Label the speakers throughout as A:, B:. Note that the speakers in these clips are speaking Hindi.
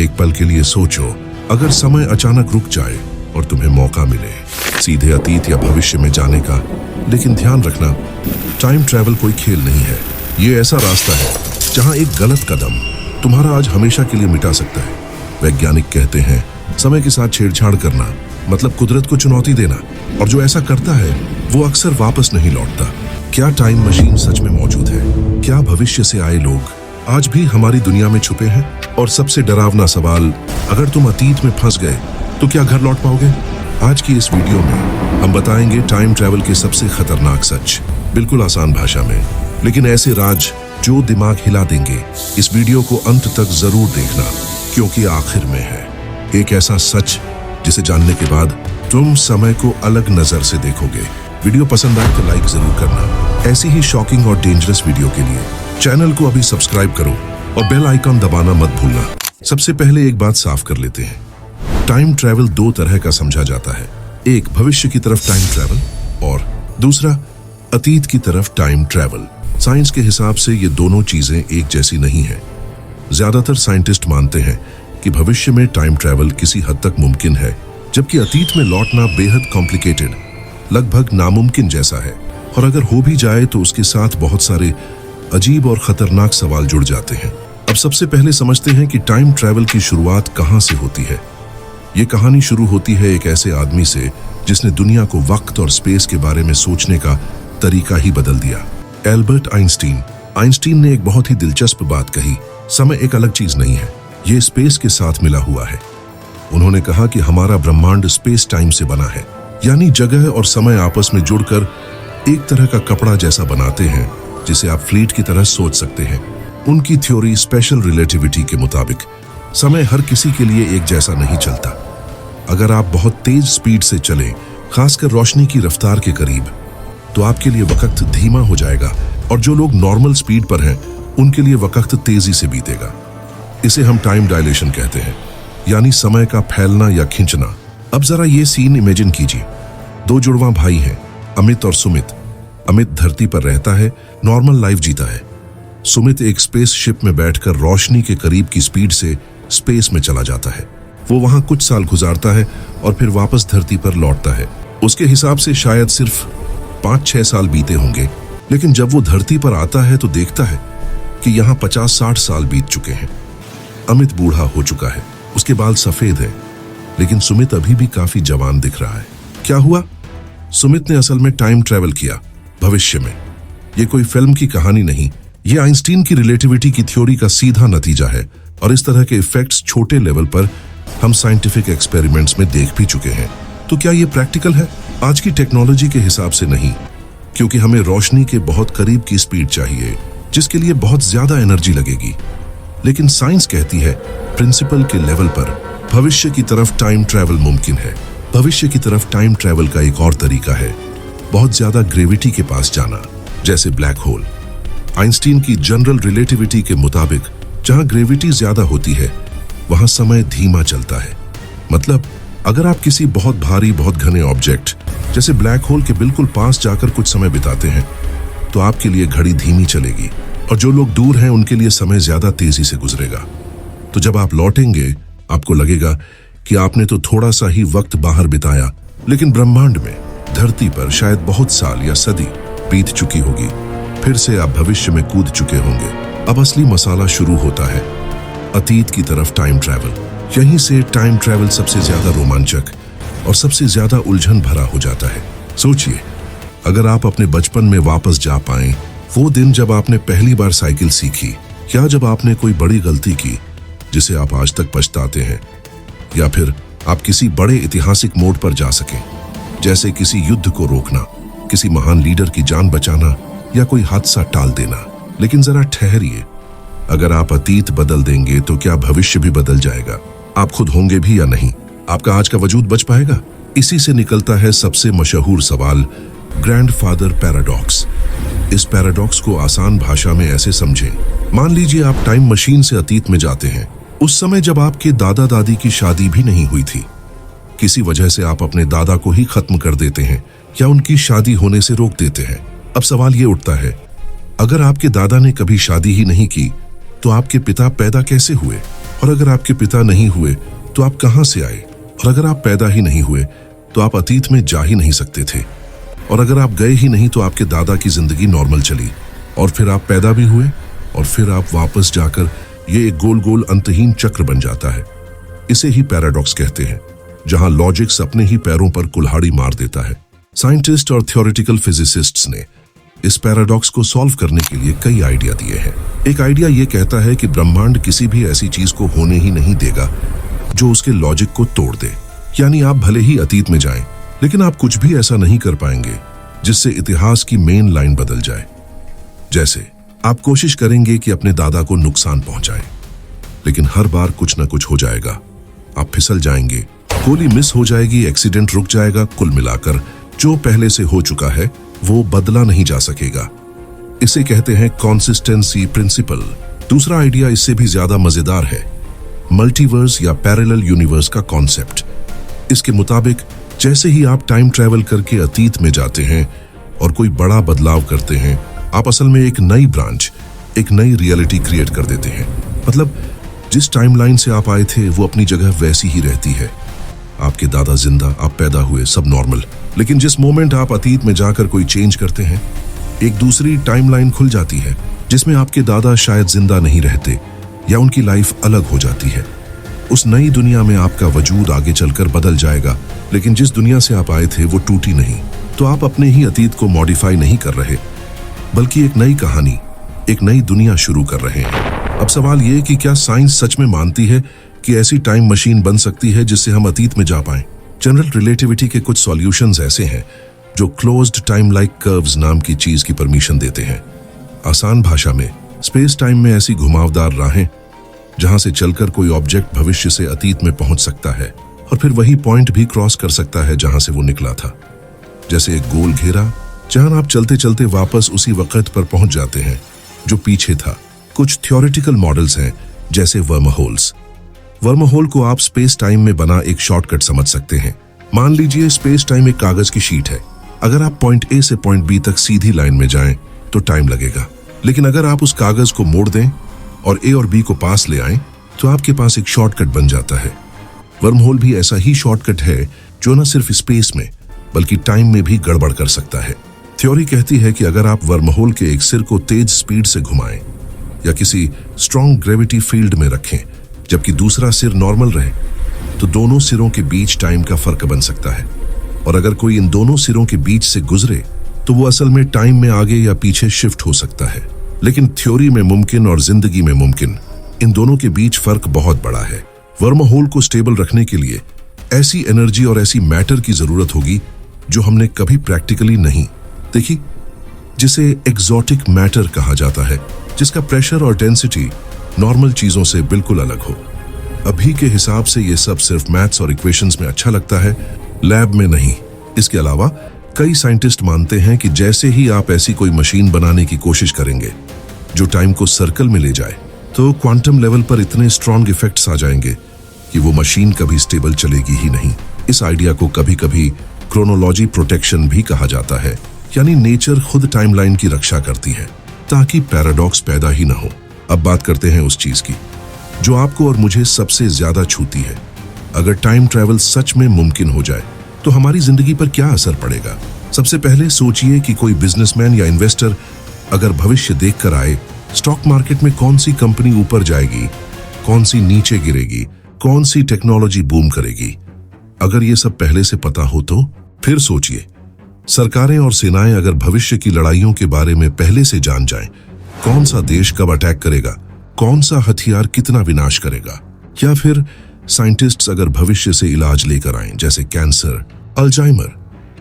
A: एक पल के लिए सोचो, अगर समय अचानक रुक जाए और तुम्हें मौका मिले सीधे अतीत या भविष्य में जाने का, लेकिन ध्यान रखना, टाइम ट्रैवल कोई खेल नहीं है। ये ऐसा रास्ता है जहां एक गलत कदम तुम्हारा आज हमेशा के लिए मिटा सकता है। वैज्ञानिक कहते हैं, समय के साथ छेड़छाड़ करना मतलब कुदरत को चुनौती देना, और जो ऐसा करता है वो अक्सर वापस नहीं लौटता। क्या टाइम मशीन सच में मौजूद है? क्या भविष्य से आए लोग आज भी हमारी दुनिया में छुपे हैं? और सबसे डरावना सवाल, अगर तुम अतीत में फंस गए तो क्या घर लौट पाओगे? आज की इस वीडियो में हम बताएंगे टाइम ट्रैवल के सबसे खतरनाक सच, बिल्कुल आसान भाषा में, लेकिन ऐसे राज जो दिमाग हिला देंगे। इस वीडियो को अंत तक जरूर देखना, क्योंकि आखिर में है एक ऐसा सच जिसे जानने के बाद तुम समय को अलग नजर से देखोगे। वीडियो पसंद आए तो लाइक जरूर करना। ऐसी ही शॉकिंग और डेंजरस वीडियो के लिए चैनल को अभी सब्सक्राइब करो और बेल आइकन दबाना मत भूलना। सबसे पहले एक बात साफ कर लेते हैं, टाइम ट्रैवल दो तरह का समझा जाता है। एक भविष्य की तरफ टाइम ट्रैवल और दूसरा अतीत की तरफ टाइम ट्रैवल। साइंस के हिसाब से ये दोनों चीजें एक जैसी नहीं है। ज्यादातर साइंटिस्ट मानते हैं कि भविष्य में टाइम ट्रैवल किसी हद तक मुमकिन है, जबकि अतीत में लौटना बेहद कॉम्प्लिकेटेड, लगभग नामुमकिन जैसा है। और अगर हो भी जाए तो उसके साथ बहुत सारे अजीब और खतरनाक सवाल जुड़ जाते हैं। अब सबसे पहले समझते हैं कि टाइम ट्रैवल की शुरुआत कहां से होती है। ये कहानी शुरू होती है एक ऐसे आदमी से जिसने दुनिया को वक्त और स्पेस के बारे में सोचने का तरीका ही बदल दिया। Albert Einstein. आइंस्टीन ने एक बहुत ही दिलचस्प बात कही, समय एक अलग चीज नहीं है, ये स्पेस के साथ मिला हुआ है। उन्होंने कहा कि हमारा ब्रह्मांड स्पेस टाइम से बना है, यानी जगह और समय आपस में जुड़कर एक तरह का कपड़ा जैसा बनाते हैं, जिसे आप फ्लीट की तरह सोच सकते हैं। उनकी थ्योरी स्पेशल रिलेटिविटी के मुताबिक समय हर किसी के लिए एक जैसा नहीं चलता। अगर आप बहुत तेज स्पीड से चलें, खासकर रोशनी की रफ्तार के करीब, तो आपके लिए वक्त धीमा हो जाएगा, और जो लोग नॉर्मल स्पीड पर हैं उनके लिए वक्त तेजी से बीतेगा। इसे हम टाइम डायलेशन कहते हैं, यानी समय का फैलना या खिंचना। अब जरा ये सीन इमेजिन कीजिए, दो जुड़वा भाई हैं, अमित और सुमित। अमित धरती पर रहता है, नॉर्मल लाइफ जीता है। सुमित एक स्पेस शिप में बैठकर रोशनी के करीब की स्पीड से स्पेस में चला जाता है। वो वहां कुछ साल गुजारता है और फिर वापस धरती पर लौटता है। उसके हिसाब से शायद सिर्फ 5-6 साल बीते होंगे, लेकिन जब वो धरती पर आता है तो देखता है कि यहाँ 50-60 साल बीत चुके हैं। अमित बूढ़ा हो चुका है, उसके बाल सफेद हैं, लेकिन सुमित अभी भी काफी जवान दिख रहा है। क्या हुआ? सुमित ने असल में टाइम ट्रैवल किया भविष्य में। ये कोई फिल्म की कहानी नहीं, ये आइंस्टीन की रिलेटिविटी की थ्योरी का सीधा नतीजा है। और इस तरह के इफेक्ट्स छोटे लेवल पर हम साइंटिफिक एक्सपेरिमेंट्स में देख भी चुके हैं। तो क्या ये प्रैक्टिकल है? आज की टेक्नोलॉजी के हिसाब से नहीं, क्योंकि हमें रोशनी के बहुत करीब की स्पीड चाहिए, जिसके लिए बहुत ज्यादा एनर्जी लगेगी। लेकिन साइंस कहती है प्रिंसिपल के लेवल पर भविष्य की तरफ टाइम ट्रैवल मुमकिन है। भविष्य की तरफ टाइम ट्रैवल का एक और तरीका है बहुत ज्यादा ग्रेविटी के पास जाना, जैसे ब्लैक होल। आइंस्टीन की जनरल रिलेटिविटी के मुताबिक जहां ग्रेविटी ज्यादा होती है वहां समय धीमा चलता है। मतलब अगर आप किसी बहुत भारी, बहुत घने ऑब्जेक्ट जैसे ब्लैक होल के बिल्कुल पास जाकर कुछ समय बिताते हैं, तो आपके लिए घड़ी धीमी चलेगी, और जो लोग दूर हैं उनके लिए समय ज्यादा तेजी से गुजरेगा। तो जब आप लौटेंगे आपको लगेगा कि आपने तो थोड़ा सा ही वक्त बाहर बिताया, लेकिन ब्रह्मांड में, धरती पर शायद बहुत साल या सदी बीत चुकी होगी। फिर से आप भविष्य में कूद चुके होंगे। अब असली मसाला शुरू होता है, अतीत की तरफ टाइम ट्रैवल। यहीं से टाइम ट्रैवल सबसे ज्यादा रोमांचक और सबसे ज्यादा उलझन भरा हो जाता है। सोचिए, अगर आप अपने बचपन में वापस जा पाएं, वो दिन जब आपने पहली बार साइकिल सीखी, या जब आपने कोई बड़ी गलती की जिसे आप आज तक पछताते हैं, या फिर आप किसी बड़े ऐतिहासिक मोड़ पर जा सकें, जैसे किसी युद्ध को रोकना, किसी महान लीडर की जान बचाना, या कोई हादसा टाल देना। लेकिन जरा ठहरिए, अगर आप अतीत बदल देंगे तो क्या भविष्य भी बदल जाएगा? आप खुद होंगे भी या नहीं? आपका आज का वजूद बच पाएगा? इसी से निकलता है सबसे मशहूर सवाल, ग्रैंडफादर पैराडॉक्स। इस पैराडॉक्स को आसान भाषा में ऐसे समझें, मान लीजिए आप टाइम मशीन से अतीत में जाते हैं, उस समय जब आपके दादा दादी की शादी भी नहीं हुई थी। किसी वजह से आप अपने दादा को ही खत्म कर देते हैं या उनकी शादी होने से रोक देते हैं। अब सवाल ये उठता है, अगर आपके दादा ने कभी शादी ही नहीं की तो आपके पिता पैदा कैसे हुए? और अगर आपके पिता नहीं हुए तो आप कहां से आए? और अगर आप पैदा ही नहीं हुए तो आप अतीत में जा ही नहीं सकते थे। और अगर आप गए ही नहीं तो आपके दादा की जिंदगी नॉर्मल चली, और फिर आप पैदा भी हुए, और फिर आप वापस जाकर ये एक गोल गोल अंतहीन चक्र बन जाता है। इसे ही पैराडॉक्स कहते हैं, जहां लॉजिक्स अपने ही पैरों पर कुल्हाड़ी मार देता है। साइंटिस्ट और थ्योरेटिकल फिजिसिस्ट्स ने इस पैराडॉक्स को सॉल्व करने के लिए कई आइडिया दिए हैं। एक आइडिया ये कहता है कि ब्रह्मांड किसी भी ऐसी चीज को होने ही नहीं देगा जो उसके लॉजिक को तोड़ दे। यानी आप भले ही अतीत में जाएं, लेकिन आप कुछ भी ऐसा नहीं कर पाएंगे जिससे इतिहास की मेन लाइन बदल जाए। जैसे आप कोशिश करेंगे कि अपने दादा को नुकसान पहुंचाएं, लेकिन हर बार कुछ ना कुछ हो जाएगा। आप फिसल जाएंगे, गोली मिस हो जाएगी, एक्सीडेंट रुक जाएगा। कुल मिलाकर जो पहले से हो चुका है वो बदला नहीं जा सकेगा। इसे कहते हैं कंसिस्टेंसी प्रिंसिपल। दूसरा आइडिया इससे भी ज्यादा मजेदार है, मल्टीवर्स या पैरेलल यूनिवर्स का कॉन्सेप्ट। इसके मुताबिक जैसे ही आप टाइम ट्रैवल करके अतीत में जाते हैं और कोई बड़ा बदलाव करते हैं, आप असल में एक नई ब्रांच, एक नई रियलिटी क्रिएट कर देते हैं। मतलब जिस टाइमलाइन से आप आए थे वो अपनी जगह वैसी ही रहती है। आपके दादा जिंदा, आप पैदा हुए, सब नॉर्मल। लेकिन जिस मोमेंट आप अतीत में जाकर कोई चेंज करते हैं, एक दूसरी टाइमलाइन खुल जाती है जिसमें आपके दादा शायद जिंदा नहीं रहते या उनकी लाइफ अलग हो जाती है। उस नई दुनिया में आपका वजूद आगे चलकर बदल जाएगा, लेकिन जिस दुनिया से आप आए थे वो टूटी नहीं। तो आप अपने ही अतीत को मॉडिफाई नहीं कर रहे, बल्कि एक नई कहानी, एक नई दुनिया शुरू कर रहे हैं। अब सवाल ये कि क्या साइंस सच में मानती है कि ऐसी टाइम मशीन बन सकती है जिससे हम अतीत में जा पाएं? जनरल रिलेटिविटी के कुछ सॉल्यूशंस ऐसे हैं जो क्लोज्ड टाइम लाइक कर्व्स नाम की चीज की परमिशन देते हैं। आसान भाषा में, स्पेस टाइम में ऐसी घुमावदार राहें जहां से चलकर कोई ऑब्जेक्ट भविष्य से अतीत में पहुंच सकता है और फिर वही पॉइंट भी क्रॉस कर सकता है जहां से वो निकला था। जैसे एक गोल घेरा जहां आप चलते चलते वापस उसी वक्त पर पहुंच जाते हैं जो पीछे था। कुछ थ्योरेटिकल मॉडल्स हैं जैसे वर्महोल्स। वर्महोल को आप स्पेस टाइम में बना एक शॉर्टकट समझ सकते हैं। मान लीजिए स्पेस टाइम एक कागज की शीट है। अगर आप पॉइंट ए से पॉइंट बी तक सीधी लाइन में जाएं तो टाइम लगेगा, लेकिन अगर आप उस कागज को मोड़ दें और ए और बी को पास ले आएं तो आपके पास एक शॉर्टकट बन जाता है। वर्महोल भी ऐसा ही शॉर्टकट है जो न सिर्फ स्पेस में बल्कि टाइम में भी गड़बड़ कर सकता है। थ्योरी कहती है कि अगर आप वर्महोल के एक सिर को तेज स्पीड से घुमाएं या किसी स्ट्रॉन्ग ग्रेविटी फील्ड में रखें जबकि दूसरा सिर नॉर्मल रहे, तो दोनों सिरों के बीच टाइम का फर्क बन सकता है। और अगर कोई इन दोनों सिरों के बीच से गुजरे तो वो असल में टाइम में आगे या पीछे शिफ्ट हो सकता है। लेकिन थ्योरी में मुमकिन और जिंदगी में मुमकिन, इन दोनों के बीच फर्क बहुत बड़ा है। वर्महोल को स्टेबल रखने के लिए ऐसी एनर्जी और ऐसी मैटर की जरूरत होगी जो हमने कभी प्रैक्टिकली नहीं देखी, जिसे एक्सोटिक मैटर कहा जाता है, जिसका प्रेशर और डेंसिटी नॉर्मल चीजों से बिल्कुल अलग हो। अभी के हिसाब से ये सब सिर्फ मैथ्स और इक्वेशंस में अच्छा लगता है, लैब में नहीं। इसके अलावा कई साइंटिस्ट मानते हैं कि जैसे ही आप ऐसी कोई मशीन बनाने की कोशिश करेंगे जो टाइम को सर्कल में ले जाए, तो क्वांटम लेवल पर इतने स्ट्रॉन्ग इफेक्ट्स आ जाएंगे कि वो मशीन कभी स्टेबल चलेगी ही नहीं। इस आइडिया को कभी कभी क्रोनोलॉजी प्रोटेक्शन भी कहा जाता है, यानी नेचर खुद टाइमलाइन की रक्षा करती है ताकि पैराडॉक्स पैदा ही ना हो। अब बात करते हैं उस चीज की जो आपको और मुझे सबसे ज्यादा छूती है। अगर टाइम ट्रैवल सच में मुमकिन हो जाए तो हमारी जिंदगी पर क्या असर पड़ेगा? सबसे पहले सोचिए कि कोई बिजनेसमैन या इन्वेस्टर अगर भविष्य देखकर आए, स्टॉक मार्केट में कौन सी कंपनी ऊपर जाएगी, कौन सी नीचे गिरेगी, कौन सी टेक्नोलॉजी बूम करेगी। अगर ये सब पहले से पता हो तो फिर सोचिए, सरकारें और सेनाएं अगर भविष्य की लड़ाइयों के बारे में पहले से जान जाएं, कौन सा देश कब अटैक करेगा, कौन सा हथियार कितना विनाश करेगा। या फिर साइंटिस्ट्स अगर भविष्य से इलाज लेकर आएं, जैसे कैंसर, अल्जाइमर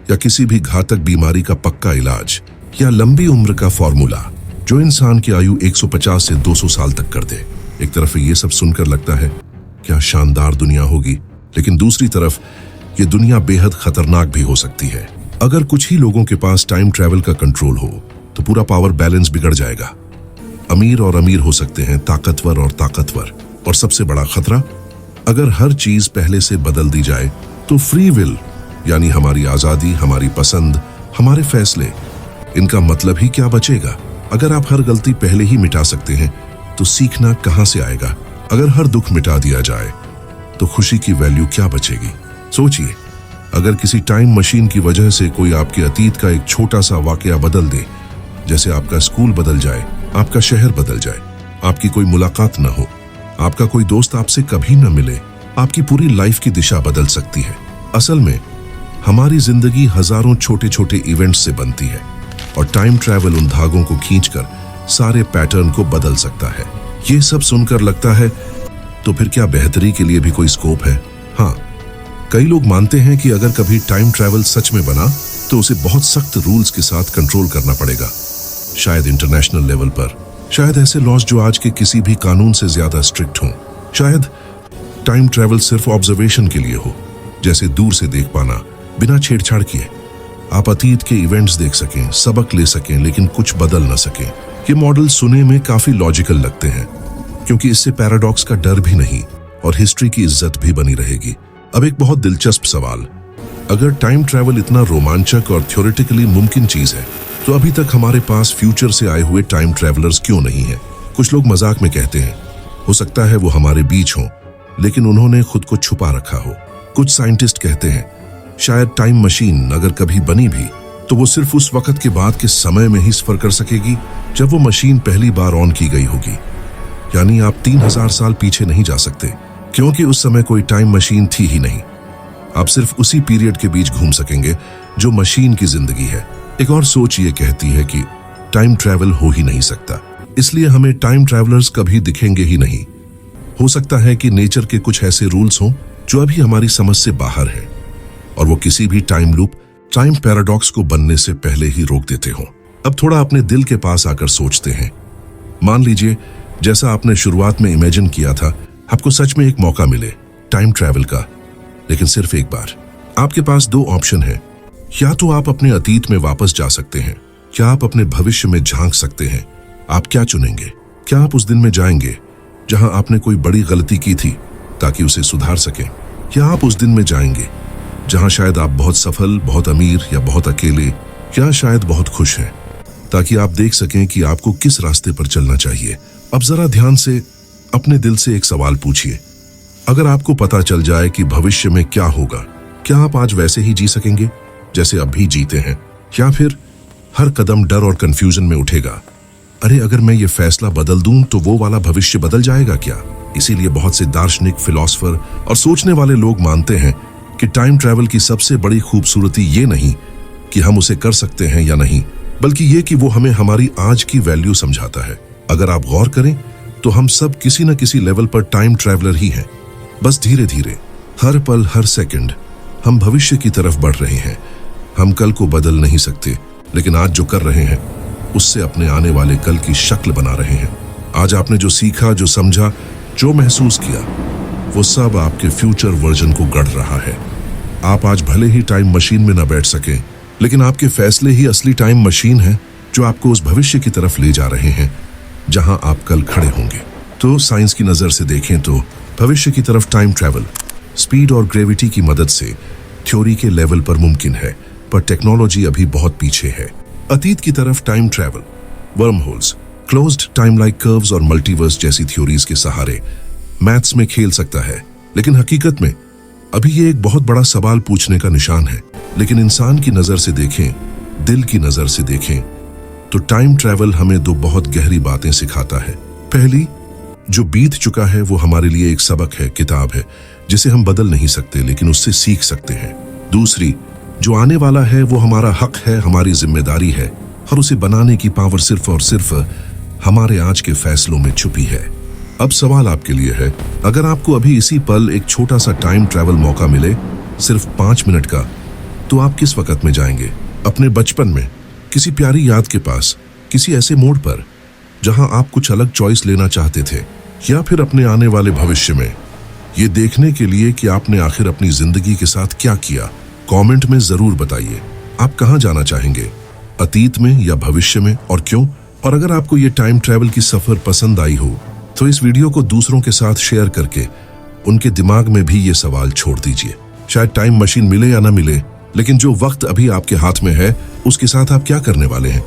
A: या किसी भी घातक बीमारी का पक्का इलाज, या लंबी उम्र का फॉर्मूला जो इंसान की आयु 150 से 200 साल तक कर दे। एक तरफ ये सब सुनकर लगता है क्या शानदार दुनिया होगी, लेकिन दूसरी तरफ ये दुनिया बेहद खतरनाक भी हो सकती है। अगर कुछ ही लोगों के पास टाइम ट्रैवल का कंट्रोल हो तो पूरा पावर बैलेंस बिगड़ जाएगा। अमीर और अमीर हो सकते हैं, ताकतवर और ताकतवर। और सबसे बड़ा खतरा, अगर हर चीज पहले से बदल दी जाए तो फ्री विल, यानी हमारी आजादी, हमारी पसंद, हमारे फैसले, इनका मतलब ही क्या बचेगा? अगर आप हर गलती पहले ही मिटा सकते हैं तो सीखना कहां से आएगा? अगर हर दुख मिटा दिया जाए तो खुशी की वैल्यू क्या बचेगी? सोचिए, अगर किसी टाइम मशीन की वजह से कोई आपके अतीत का एक छोटा सा वाकया बदल दे, जैसे आपका स्कूल बदल जाए, आपका शहर बदल जाए, आपकी कोई मुलाकात न हो, आपका कोई दोस्त आपसे कभी न मिले, आपकी पूरी लाइफ की दिशा बदल सकती है। असल में हमारी जिंदगी हजारों छोटे छोटे इवेंट्स से बनती है और टाइम ट्रैवल उन धागों को खींचकर सारे पैटर्न को बदल सकता है। ये सब सुनकर लगता है तो फिर क्या बेहतरी के लिए भी कोई स्कोप है? हाँ, कई लोग मानते हैं कि अगर कभी टाइम ट्रैवल सच में बना तो उसे बहुत सख्त रूल्स के साथ कंट्रोल करना पड़ेगा, शायद इंटरनेशनल लेवल पर, शायद ऐसे लॉज जो आज के किसी भी कानून से ज्यादा स्ट्रिक्ट हों, शायद टाइम ट्रैवल सिर्फ ऑब्जर्वेशन के लिए हो, जैसे दूर से देख पाना बिना छेड़छाड़ किए। आप अतीत के इवेंट्स देख सकें, सबक ले सकें, लेकिन कुछ बदल न सकें। ये मॉडल सुनने में काफी लॉजिकल लगते हैं क्योंकि इससे पैराडॉक्स का डर भी नहीं और हिस्ट्री की इज्जत भी बनी रहेगी। अब एक बहुत दिलचस्प सवाल, अगर टाइम ट्रैवल इतना रोमांचक और थ्योरेटिकली मुमकिन चीज है तो अभी तक हमारे पास फ्यूचर से आए हुए टाइम ट्रैवलर्स क्यों नहीं है? कुछ लोग मजाक में कहते हैं हो सकता है वो हमारे बीच हों, लेकिन उन्होंने खुद को छुपा रखा हो। कुछ साइंटिस्ट कहते हैं शायद टाइम मशीन अगर कभी बनी भी तो वो सिर्फ उस वक्त के बाद के समय में ही सफर कर सकेगी जब वो मशीन पहली बार ऑन की गई होगी। यानी आप 3000 साल पीछे नहीं जा सकते क्योंकि उस समय कोई टाइम मशीन थी ही नहीं। आप सिर्फ उसी पीरियड के बीच घूम सकेंगे जो मशीन की जिंदगी है। एक और सोच ये कहती है कि टाइम ट्रैवल हो ही नहीं सकता, इसलिए हमें टाइम ट्रैवलर्स कभी दिखेंगे ही नहीं। हो सकता है कि नेचर के कुछ ऐसे रूल्स हों जो अभी हमारी समझ से बाहर है और वो किसी भी टाइम लूप, टाइम पैराडॉक्स को बनने से पहले ही रोक देते हों। अब थोड़ा अपने दिल के पास आकर सोचते हैं। मान लीजिए जैसा आपने शुरुआत में इमेजिन किया था, आपको सच में एक मौका मिले टाइम ट्रैवल का, लेकिन सिर्फ एक बार। आपके पास दो ऑप्शन है, या तो आप अपने अतीत में वापस जा सकते हैं, क्या आप अपने भविष्य में झांक सकते हैं। आप क्या चुनेंगे? क्या आप उस दिन में जाएंगे जहां आपने कोई बड़ी गलती की थी ताकि उसे सुधार सकें, या आप उस दिन में जाएंगे जहां शायद आप बहुत सफल, बहुत अमीर या बहुत अकेले या शायद बहुत खुश हैं, ताकि आप देख सकें कि आपको किस रास्ते पर चलना चाहिए। अब जरा ध्यान से अपने दिल से एक सवाल पूछिए, अगर आपको पता चल जाए कि भविष्य में क्या होगा, क्या आप आज वैसे ही जी सकेंगे जैसे अब भी जीते हैं, या फिर हर कदम डर और कंफ्यूजन में उठेगा? अरे अगर मैं ये फैसला बदल दूं तो वो वाला भविष्य बदल जाएगा क्या? इसीलिए बहुत से दार्शनिक, फिलोसफर और सोचने वाले लोग मानते हैं कि टाइम ट्रैवल की सबसे बड़ी खूबसूरती ये नहीं कि हम उसे कर सकते हैं या नहीं, बल्कि ये कि वो हमें हमारी आज की वैल्यू समझाता है। अगर आप गौर करें तो हम सब किसी न किसी लेवल पर टाइम ट्रैवलर ही हैं। बस धीरे धीरे, हर पल, हर सेकंड हम भविष्य की तरफ बढ़ रहे हैं। हम कल को बदल नहीं सकते, लेकिन आज जो कर रहे हैं उससे अपने आने वाले कल की शक्ल बना रहे हैं। आज आपने जो सीखा, जो समझा, जो महसूस किया, वो सब आपके फ्यूचर वर्जन को गढ़ रहा है। आप आज भले ही टाइम मशीन में न बैठ सकें, लेकिन आपके फैसले ही असली टाइम मशीन है जो आपको उस भविष्य की तरफ ले जा रहे हैं जहां आप कल खड़े होंगे। तो साइंस की नजर से देखें तो भविष्य की तरफ टाइम ट्रैवल स्पीड और ग्रेविटी की मदद से थ्योरी के लेवल पर मुमकिन है, पर टेक्नोलॉजी अभी बहुत पीछे है। अतीत की तरफ time travel worm holes, closed time like curves और मल्टीवर्स जैसी थ्योरीज के सहारे मैथ्स में खेल सकता है, लेकिन हकीकत में अभी ये एक बहुत बड़ा सवाल पूछने का निशान है। लेकिन इंसान की नजर से देखें, दिल की नजर से देखें तो टाइम ट्रैवल हमें दो बहुत गहरी बातें सिखाता है। पहली, जो बीत चुका है वो हमारे लिए एक सबक है, किताब है जिसे हम बदल नहीं सकते लेकिन उससे सीख सकते हैं। दूसरी, जो आने वाला है वो हमारा हक है, हमारी जिम्मेदारी है, और उसे बनाने की पावर सिर्फ और सिर्फ हमारे आज के फैसलों में छुपी है। अब सवाल आपके लिए है, अगर आपको अभी इसी पल एक छोटा सा टाइम ट्रैवल मौका मिले, सिर्फ 5 मिनट का, तो आप किस वक्त में जाएंगे? अपने बचपन में, किसी प्यारी याद के पास, किसी ऐसे मोड़ पर जहां आप कुछ अलग चॉइस लेना चाहते थे, या फिर अपने आने वाले भविष्य में, ये देखने के लिए कि आपने आखिर अपनी जिंदगी के साथ क्या किया? कमेंट में जरूर बताइए आप कहां जाना चाहेंगे, अतीत में या भविष्य में, और क्यों? और अगर आपको ये टाइम ट्रैवल की सफर पसंद आई हो तो इस वीडियो को दूसरों के साथ शेयर करके उनके दिमाग में भी ये सवाल छोड़ दीजिए। शायद टाइम मशीन मिले या ना मिले, लेकिन जो वक्त अभी आपके हाथ में है उसके साथ आप क्या करने वाले हैं?